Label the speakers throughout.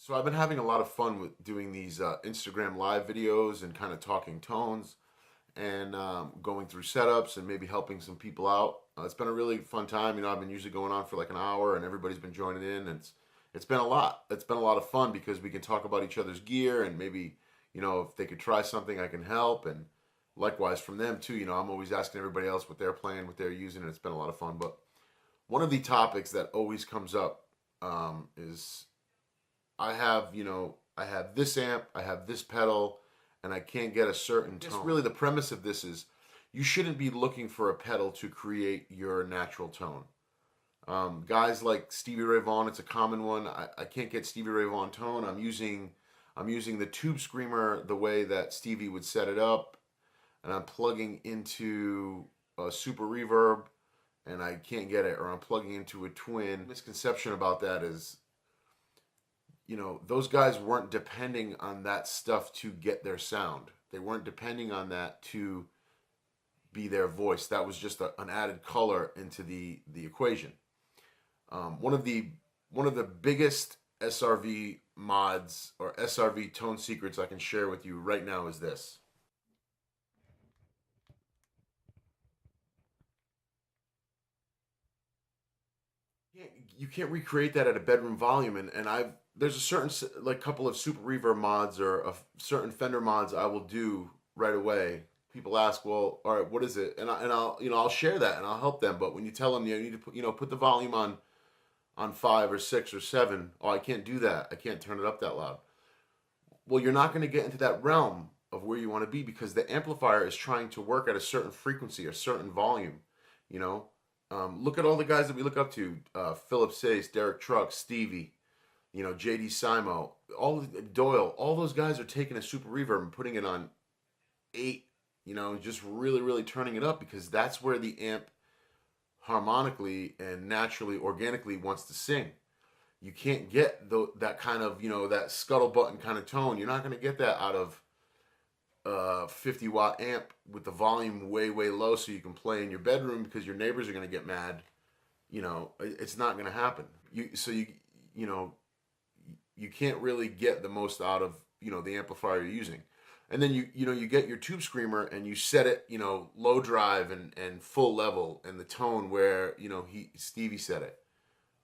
Speaker 1: So I've been having a lot of fun with doing these Instagram live videos and kind of talking tones and going through setups and maybe helping some people out. It's been a really fun time. I've been usually going on for like an hour and everybody's been joining in, and it's been a lot. It's been a lot of fun because we can talk about each other's gear and maybe if they could try something, I can help, and likewise from them too. I'm always asking everybody else what they're playing, what they're using, and it's been a lot of fun. But one of the topics that always comes up is I have this amp, I have this pedal, and I can't get a certain tone. Just really the premise of this is you shouldn't be looking for a pedal to create your natural tone. Guys like Stevie Ray Vaughan, it's a common one. I can't get Stevie Ray Vaughan tone. I'm using the Tube Screamer the way that Stevie would set it up, and I'm plugging into a Super Reverb, and I can't get it, or I'm plugging into a Twin. Misconception about that is those guys weren't depending on that stuff to get their sound. They weren't depending on that to be their voice. That was just an added color into the equation. One of the biggest SRV mods or SRV tone secrets I can share with you right now is this. You can't recreate that at a bedroom volume, and there's a certain like couple of Super Reverb mods or a certain Fender mods I will do right away. People ask, well, all right, what is it? And I'll share that and I'll help them. But when you tell them you need to put the volume on 5 or 6 or 7, oh, I can't do that. I can't turn it up that loud. Well, you're not going to get into that realm of where you want to be because the amplifier is trying to work at a certain frequency, a certain volume. You know, look at all the guys that we look up to: Philip Sace, Derek Truck, Stevie, JD Simo, Doyle. All those guys are taking a Super Reverb and putting it on 8. Just really, really turning it up because that's where the amp harmonically and naturally, organically wants to sing. You can't get that kind of, that scuttle button kind of tone. You're not going to get that out of a 50-watt amp with the volume way, way low so you can play in your bedroom because your neighbors are going to get mad. It's not going to happen. You can't really get the most out of, the amplifier you're using. And then you get your Tube Screamer and you set it, low drive and full level and the tone where, Stevie set it.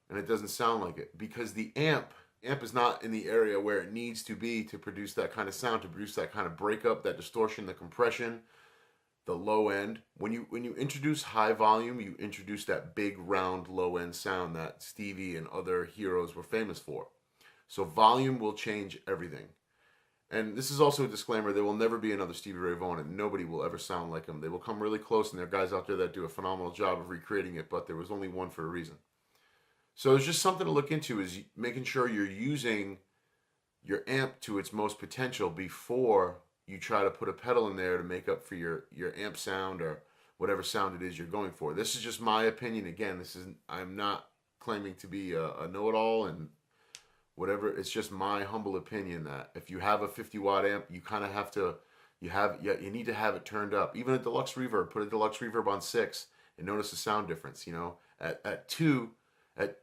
Speaker 1: And it doesn't sound like it because the amp is not in the area where it needs to be to produce that kind of sound, to produce that kind of breakup, that distortion, the compression, the low end. When you introduce high volume, you introduce that big round low end sound that Stevie and other heroes were famous for. So volume will change everything. And this is also a disclaimer: there will never be another Stevie Ray Vaughan, and nobody will ever sound like him. They will come really close, and there are guys out there that do a phenomenal job of recreating it, but there was only one for a reason. So it's just something to look into, is making sure you're using your amp to its most potential before you try to put a pedal in there to make up for your amp sound or whatever sound it is you're going for. This is just my opinion. Again, I'm not claiming to be a know-it-all and whatever. It's just my humble opinion that if you have a 50-watt amp, you kind of have to, you need to have it turned up. Even a deluxe reverb, put a deluxe reverb on 6 and notice the sound difference. At 2, at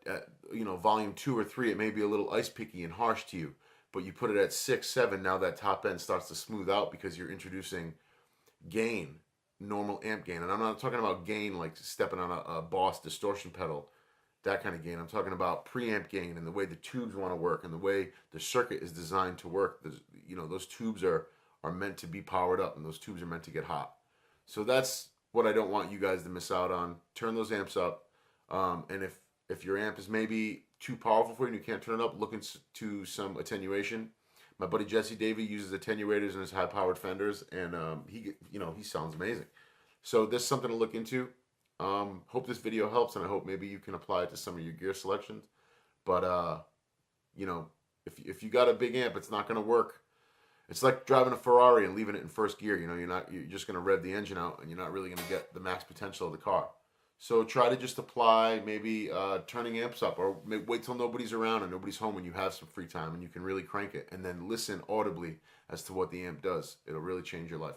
Speaker 1: volume 2 or 3, it may be a little ice picky and harsh to you, but you put it at 6, 7, now that top end starts to smooth out because you're introducing gain, normal amp gain. And I'm not talking about gain like stepping on a Boss distortion pedal, that kind of gain. I'm talking about preamp gain and the way the tubes want to work and the way the circuit is designed to work. Those tubes are meant to be powered up, and those tubes are meant to get hot. So that's what I don't want you guys to miss out on. Turn those amps up, and if your amp is maybe too powerful for you and you can't turn it up, look into some attenuation. My buddy Jesse Davey uses attenuators in his high-powered Fenders, and he sounds amazing. So there's something to look into. Hope this video helps, and I hope maybe you can apply it to some of your gear selections. But if you got a big amp, it's not going to work. It's like driving a Ferrari and leaving it in first gear. You're just going to rev the engine out, and you're not really going to get the max potential of the car. So try to just apply maybe turning amps up, or wait till nobody's around and nobody's home when you have some free time and you can really crank it, and then listen audibly as to what the amp does. It'll really change your life.